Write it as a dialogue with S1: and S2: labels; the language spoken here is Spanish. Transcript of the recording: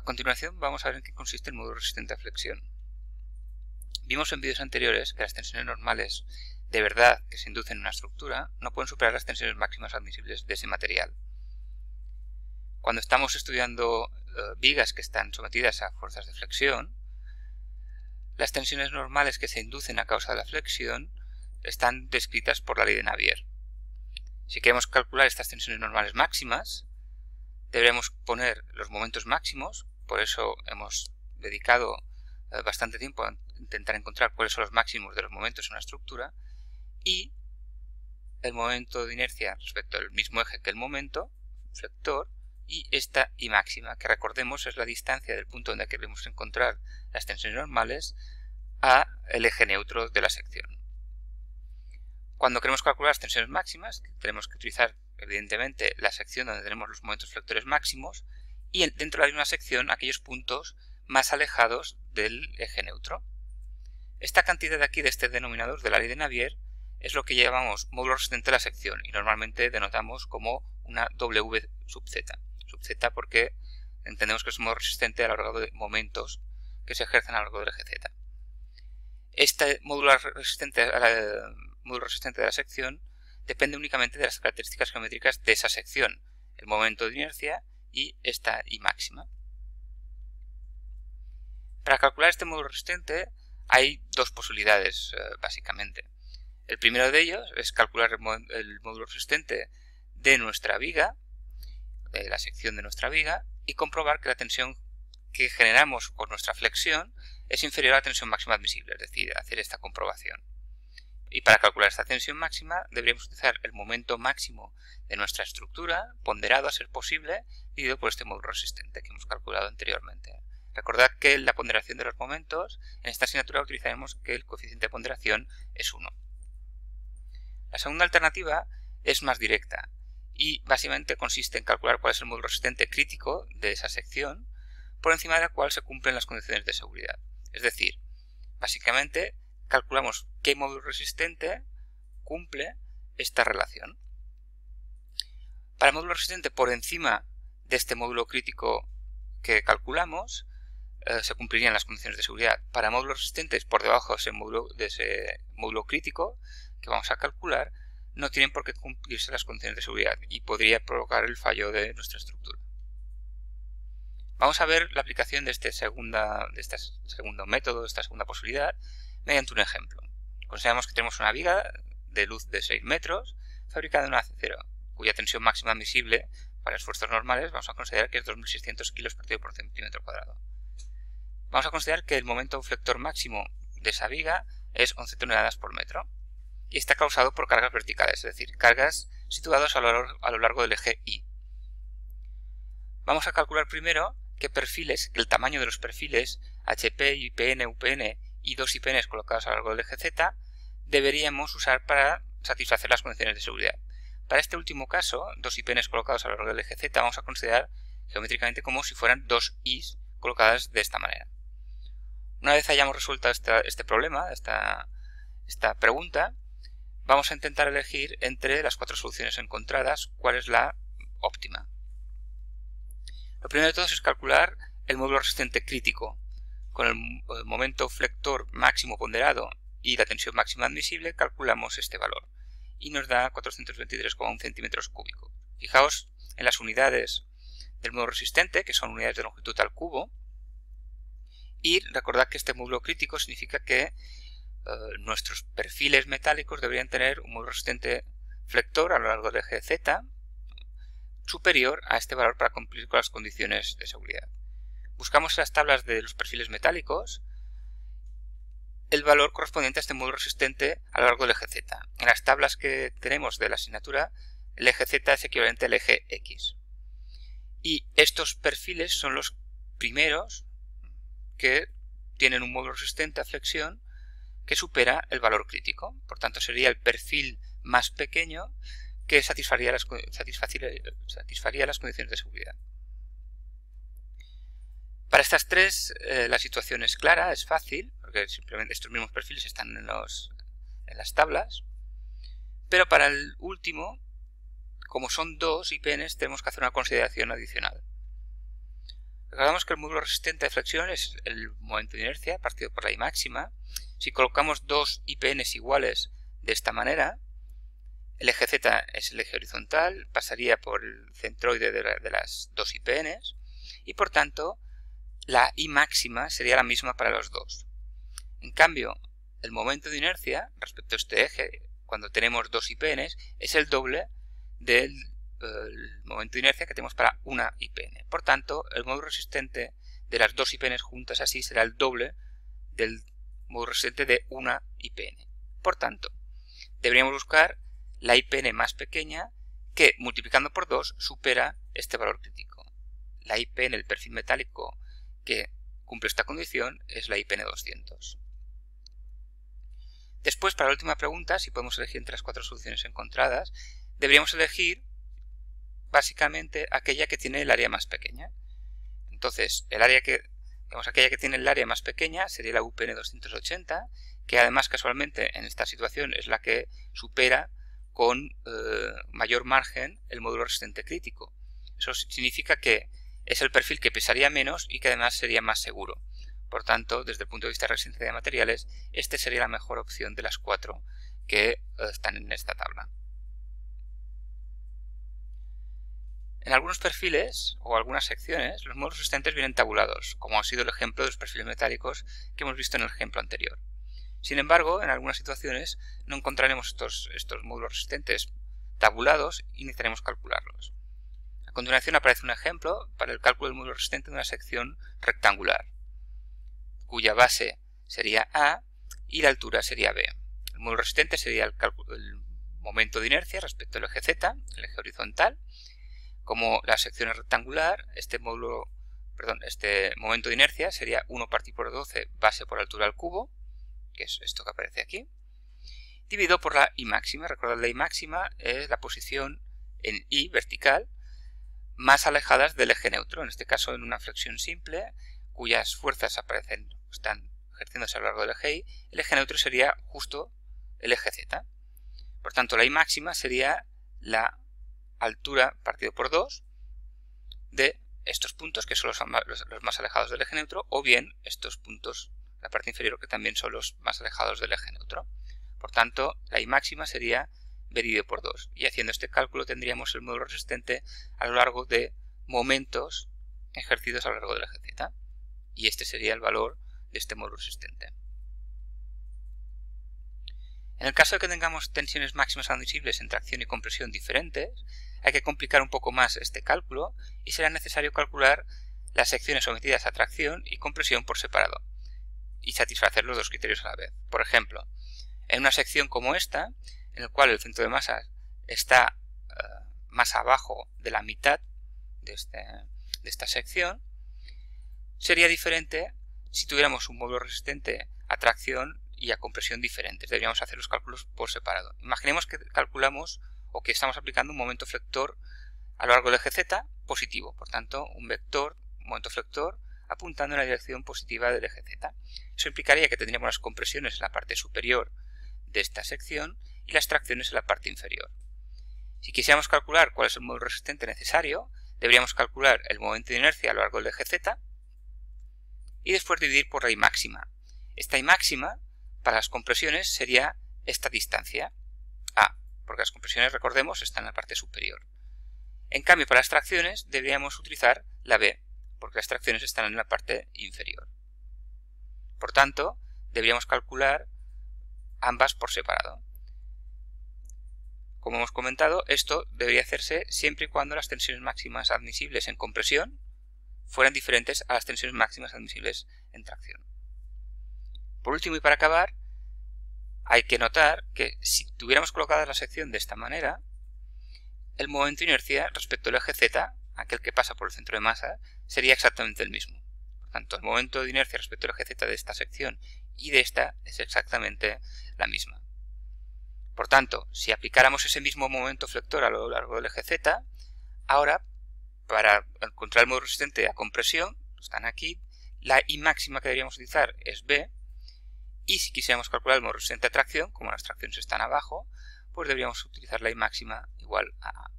S1: continuación vamos a ver en qué consiste el módulo resistente a flexión. Vimos en vídeos anteriores que las tensiones normales de verdad que se inducen en una estructura no pueden superar las tensiones máximas admisibles de ese material. Cuando estamos estudiando vigas que están sometidas a fuerzas de flexión, las tensiones normales que se inducen a causa de la flexión están descritas por la ley de Navier. Si queremos calcular estas tensiones normales máximas, deberemos poner los momentos máximos, por eso hemos dedicado bastante tiempo a intentar encontrar cuáles son los máximos de los momentos en una estructura, y el momento de inercia respecto al mismo eje que el momento flector, y esta I máxima, que recordemos es la distancia del punto donde queremos encontrar las tensiones normales a el eje neutro de la sección. Cuando queremos calcular las tensiones máximas, tenemos que utilizar evidentemente la sección donde tenemos los momentos flectores máximos y dentro de la misma sección aquellos puntos más alejados del eje neutro. Esta cantidad de aquí, de este denominador de la ley de Navier, es lo que llamamos módulo resistente de la sección y normalmente denotamos como una W sub Z. Sub Z porque entendemos que es un módulo resistente a lo largo de momentos que se ejercen a lo largo del eje Z. Este módulo resistente de la sección depende únicamente de las características geométricas de esa sección, el momento de inercia y esta I máxima. Para calcular este módulo resistente hay dos posibilidades básicamente. El primero de ellos es calcular el módulo resistente de nuestra viga, de la sección de nuestra viga, y comprobar que la tensión que generamos con nuestra flexión es inferior a la tensión máxima admisible, es decir, hacer esta comprobación. Y para calcular esta tensión máxima deberíamos utilizar el momento máximo de nuestra estructura, ponderado a ser posible, dividido por este módulo resistente que hemos calculado anteriormente. Recordad que en la ponderación de los momentos, en esta asignatura utilizaremos que el coeficiente de ponderación es 1. La segunda alternativa es más directa y básicamente consiste en calcular cuál es el módulo resistente crítico de esa sección por encima de la cual se cumplen las condiciones de seguridad. Es decir, básicamente calculamos qué módulo resistente cumple esta relación. Para el módulo resistente por encima de este módulo crítico que calculamos, se cumplirían las condiciones de seguridad. Para módulos resistentes por debajo de ese módulo crítico que vamos a calcular, no tienen por qué cumplirse las condiciones de seguridad y podría provocar el fallo de nuestra estructura. Vamos a ver la aplicación de este segundo método, de esta segunda posibilidad, mediante un ejemplo. Consideramos que tenemos una viga de luz de 6 metros fabricada en un acero, cuya tensión máxima admisible para esfuerzos normales vamos a considerar que es 2.600 kg por centímetro cuadrado. Vamos a considerar que el momento flector máximo de esa viga es 11 toneladas por metro y está causado por cargas verticales, es decir, cargas situadas a lo largo del eje Y. Vamos a calcular primero qué perfiles, el tamaño de los perfiles HP, IPN, UPN y dos IPNs colocados a lo largo del eje Z deberíamos usar para satisfacer las condiciones de seguridad. Para este último caso, dos IPNs colocados a lo largo del eje Z vamos a considerar geométricamente como si fueran dos Is colocadas de esta manera. Una vez hayamos resuelto este problema, esta pregunta, vamos a intentar elegir entre las 4 soluciones encontradas cuál es la óptima. Lo primero de todo es calcular el módulo resistente crítico. Con el momento flector máximo ponderado y la tensión máxima admisible calculamos este valor y nos da 423,1 centímetros cúbicos. Fijaos en las unidades del módulo resistente, que son unidades de longitud al cubo, y recordad que este módulo crítico significa que nuestros perfiles metálicos deberían tener un módulo resistente flector a lo largo del eje Z superior a este valor para cumplir con las condiciones de seguridad. Buscamos en las tablas de los perfiles metálicos el valor correspondiente a este módulo resistente a lo largo del eje Z. En las tablas que tenemos de la asignatura, el eje Z es equivalente al eje X. Y estos perfiles son los primeros que tienen un módulo resistente a flexión que supera el valor crítico. Por tanto, sería el perfil más pequeño que satisfaría las condiciones de seguridad. Para estas tres la situación es clara, es fácil, porque simplemente estos mismos perfiles están en las tablas. Pero para el último, como son dos IPNs, tenemos que hacer una consideración adicional. Recordamos que el módulo resistente de flexión es el momento de inercia partido por la I máxima. Si colocamos dos IPNs iguales de esta manera, el eje Z es el eje horizontal, pasaría por el centroide de las dos IPNs y por tanto la I máxima sería la misma para los dos. En cambio, el momento de inercia respecto a este eje, cuando tenemos dos IPNs, es el doble del momento de inercia que tenemos para una IPN. Por tanto, el módulo resistente de las dos IPNs juntas así será el doble del módulo resistente de una IPN. Por tanto, deberíamos buscar la IPN más pequeña que, multiplicando por 2, supera este valor crítico. La IPN, el perfil metálico que cumple esta condición, es la IPN 200. Después, para la última pregunta, si podemos elegir entre las cuatro soluciones encontradas, deberíamos elegir básicamente aquella que tiene el área más pequeña. Entonces, aquella que tiene el área más pequeña sería la UPN 280, que además casualmente en esta situación es la que supera con mayor margen el módulo resistente crítico. Eso significa que es el perfil que pesaría menos y que además sería más seguro. Por tanto, desde el punto de vista de resistencia de materiales, este sería la mejor opción de las cuatro que están en esta tabla. En algunos perfiles o algunas secciones, los módulos resistentes vienen tabulados, como ha sido el ejemplo de los perfiles metálicos que hemos visto en el ejemplo anterior. Sin embargo, en algunas situaciones no encontraremos estos módulos resistentes tabulados y necesitaremos calcularlos. A continuación aparece un ejemplo para el cálculo del módulo resistente de una sección rectangular, cuya base sería A y la altura sería B. El módulo resistente sería el momento de inercia respecto al eje Z, el eje horizontal. Como la sección es rectangular, este momento de inercia sería 1 partido por 12 base por altura al cubo, que es esto que aparece aquí, dividido por la I máxima. Recordad, la I máxima es la posición en I vertical más alejadas del eje neutro, en este caso en una flexión simple, cuyas fuerzas están ejerciéndose a lo largo del eje Y, el eje neutro sería justo el eje Z. Por tanto, la I máxima sería la altura partido por 2 de estos puntos, que son los más alejados del eje neutro, o bien estos puntos, la parte inferior, que también son los más alejados del eje neutro. Por tanto, la I máxima sería B dividido por 2. Y haciendo este cálculo tendríamos el módulo resistente a lo largo de momentos ejercidos a lo largo del eje Z. Y este sería el valor de este módulo resistente. En el caso de que tengamos tensiones máximas admisibles en tracción y compresión diferentes, hay que complicar un poco más este cálculo y será necesario calcular las secciones sometidas a tracción y compresión por separado y satisfacer los dos criterios a la vez. Por ejemplo, en una sección como esta, en la cual el centro de masa está más abajo de la mitad de esta sección, sería diferente si tuviéramos un módulo resistente a tracción y a compresión diferentes. Deberíamos hacer los cálculos por separado. Imaginemos que calculamos o que estamos aplicando un momento flector a lo largo del eje Z positivo. Por tanto, un vector, un momento flector, apuntando en la dirección positiva del eje Z. Eso implicaría que tendríamos las compresiones en la parte superior de esta sección y las tracciones en la parte inferior. Si quisiéramos calcular cuál es el módulo resistente necesario, deberíamos calcular el momento de inercia a lo largo del eje Z y después dividir por la I máxima. Esta I máxima para las compresiones sería esta distancia, A, porque las compresiones, recordemos, están en la parte superior. En cambio, para las tracciones deberíamos utilizar la B, porque las tracciones están en la parte inferior. Por tanto, deberíamos calcular ambas por separado. Como hemos comentado, esto debería hacerse siempre y cuando las tensiones máximas admisibles en compresión fueran diferentes a las tensiones máximas admisibles en tracción. Por último y para acabar, hay que notar que si tuviéramos colocada la sección de esta manera, el momento de inercia respecto al eje Z, aquel que pasa por el centro de masa, sería exactamente el mismo. Por tanto, el momento de inercia respecto al eje Z de esta sección y de esta es exactamente la misma. Por tanto, si aplicáramos ese mismo momento flector a lo largo del eje Z, ahora, para encontrar el módulo resistente a compresión, están aquí, la I máxima que deberíamos utilizar es B, y si quisiéramos calcular el módulo resistente a tracción, como las tracciones están abajo, pues deberíamos utilizar la I máxima igual a A.